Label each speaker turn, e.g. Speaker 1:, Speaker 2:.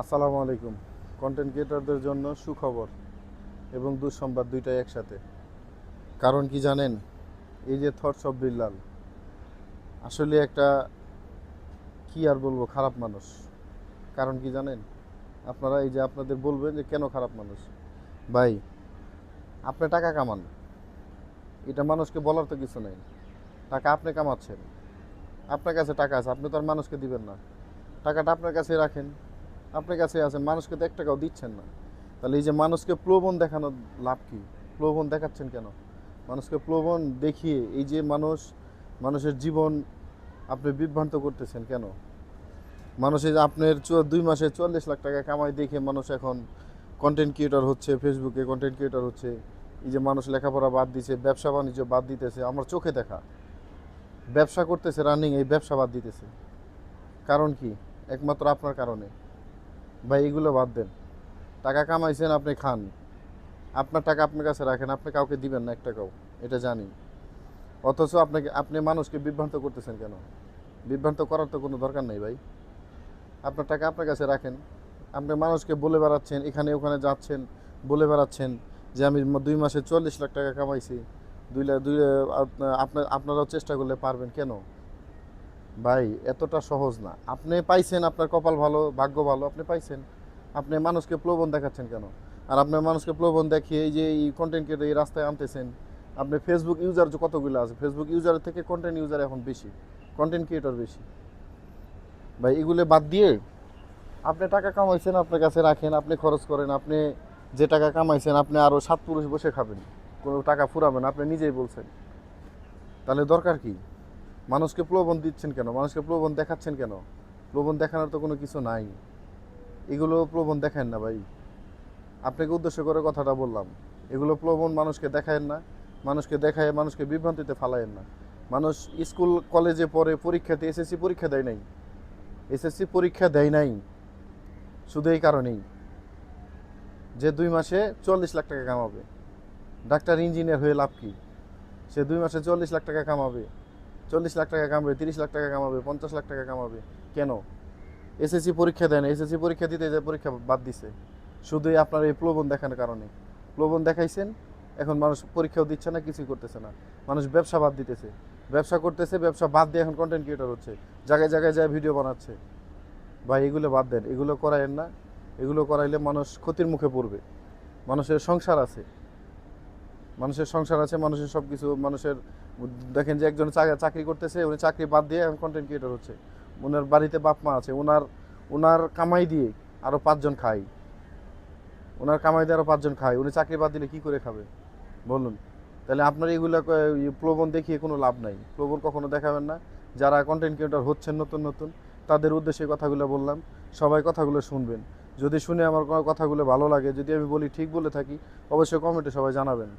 Speaker 1: আসসালামু আলাইকুম। কন্টেন্ট ক্রিয়েটরদের জন্য সুখবর এবং দুঃসংবাদ দুইটাই একসাথে। কারণ কি জানেন? এই যে থটস অফ বিল্লাল আসলে একটা, কি আর বলবো, খারাপ মানুষ। কারণ কি জানেন? আপনারা এই যে আপনাদের বলবেন যে কেন খারাপ মানুষ। ভাই, আপনি টাকা কামান, এটা মানুষকে বলার তো কিছু নাই। টাকা আপনি কামাচ্ছেন, আপনার কাছে টাকা আছে, আপনি তো আর মানুষকে দিবেন না। টাকাটা আপনার কাছে রাখেন, আপনার কাছে আছে, মানুষকে তো 1 টাকাও দিচ্ছেন না। তাহলে এই যে মানুষকে প্রলোভন দেখানোর লাভ কি? প্রলোভন দেখাচ্ছেন কেন? মানুষকে প্রলোভন দেখিয়ে এই যে মানুষের জীবন আপনি বিভ্রান্ত করতেছেন কেন? মানুষের আপনার 2 মাসে 44 লাখ টাকা কামাই দেখে মানুষ এখন কন্টেন্ট ক্রিয়েটর হচ্ছে, ফেসবুকে কন্টেন্ট ক্রিয়েটর হচ্ছে। এই যে মানুষ লেখাপড়া বাদ দিছে, ব্যবসা বাণিজ্য বাদ দিতেছে, আমার চোখে দেখা ব্যবসা করতেছে রানিং, এই ব্যবসা বাদ দিতেছে। কারণ কি? একমাত্র আপনার কারণে। ভাই, এগুলো বাদ দেন। টাকা কামাইছেন, আপনি খান, আপনার টাকা আপনার কাছে রাখেন, আপনি কাউকে দিবেন না 1 টাকাও, এটা জানি। অথচ আপনি মানুষকে বিভ্রান্ত করতেছেন কেন? বিভ্রান্ত করার তো কোনো দরকার নেই ভাই। আপনার টাকা আপনার কাছে রাখেন। আপনি মানুষকে বলে বেড়াচ্ছেন, এখানে ওখানে যাচ্ছেন, বলে বেড়াচ্ছেন যে আমি 2 মাসে 44 লাখ টাকা কামাইছি। আপনারাও চেষ্টা করলে পারবেন কেন? ভাই, এতটা সহজ না। আপনি পাইছেন, আপনার কপাল ভালো, ভাগ্য ভালো, আপনি পাইছেন। আপনি মানুষকে প্রলোভন দেখাচ্ছেন কেন? আর আপনার মানুষকে প্রলোভন দেখিয়ে এই যে এই কন্টেন্ট ক্রিয়েটর এই রাস্তায় আনতেছেন। আপনি ফেসবুক ইউজার যে কতগুলো আছে, ফেসবুক ইউজারের থেকে কন্টেন্ট ইউজার এখন বেশি, কন্টেন্ট ক্রিয়েটর বেশি। ভাই, এগুলো বাদ দিয়ে আপনি টাকা কামাইছেন, আপনার কাছে রাখেন, আপনি খরচ করেন। আপনি যে টাকা কামাইছেন আপনি আরও 7 পুরুষ বসে খাবেন, কোনো টাকা ফুরাবেন, আপনি নিজেই বলছেন। তাহলে দরকার কি? মানুষকে প্রলোভন দিচ্ছেন কেন? মানুষকে প্রলোভন দেখাচ্ছেন কেন? প্রলোভন দেখানোর তো কোনো কিছু নাই। এগুলো প্রলোভন দেখায় না ভাই। আপনাকে উদ্দেশ্য করে কথাটা বললাম। এগুলো প্রলোভন মানুষকে দেখায়েন না। মানুষকে দেখায় মানুষকে বিভ্রান্তিতে ফালায়েন না। মানুষ স্কুল কলেজে পড়ে, পরীক্ষাতে এসএসসি পরীক্ষা দেয় নাই। এসএসসি পরীক্ষা দেয় নাই শুধু এই কারণেই যে 2 মাসে 44 লাখ টাকা কামাবে। ডাক্তার ইঞ্জিনিয়ার হয়ে লাভ কি? সে 2 মাসে 44 লাখ টাকা কামাবে, 40 লাখ টাকা কামাবে, 30 লাখ টাকা কামাবে, 50 লাখ টাকা কামাবে কেন? এসএসসি পরীক্ষা দেয় না, এসএসসি পরীক্ষা দিতে যায় পরীক্ষা বাদ দিছে শুধুই আপনার এই প্রলোভন দেখানোর কারণে। প্রলোভন দেখাইছেন, এখন মানুষ পরীক্ষাও দিচ্ছে না, কিছুই করতেছে না। মানুষ ব্যবসা বাদ দিতেছে, ব্যবসা করতেছে, ব্যবসা বাদ দিয়ে এখন কন্টেন্ট ক্রিয়েটর হচ্ছে, জায়গায় জায়গায় যায় ভিডিও বানাচ্ছে। ভাই, এগুলো বাদ দেন, এগুলো করায়েন না। এগুলো করাইলে মানুষ ক্ষতির মুখে পড়বে। মানুষের সংসার আছে, মানুষের সংসার আছে, মানুষের সব কিছু মানুষের। দেখেন যে একজন চাকরি করতেছে, উনি চাকরি বাদ দিয়ে এখন কন্টেন্ট ক্রিয়েটর হচ্ছে। ওনার বাড়িতে বাপ মা আছে, ওনার ওনার কামাই দিয়ে আরও 5 জন খায়। ওনার কামাই দিয়ে আরও 5 জন খায়, উনি চাকরি বাদ দিলে কী করে খাবে বলুন? তাহলে আপনার এইগুলো প্রলোভন দেখিয়ে কোনো লাভ নাই। প্রলোভন কখনো দেখাবেন না। যারা কন্টেন্ট ক্রিয়েটর হচ্ছেন নতুন নতুন, তাদের উদ্দেশ্যে কথাগুলো বললাম। সবাই কথাগুলো শুনবেন। যদি শুনে আমার কোনো কথাগুলো ভালো লাগে, যদি আমি বলি ঠিক বলে থাকি, অবশ্যই কমেন্টে সবাই জানাবেন।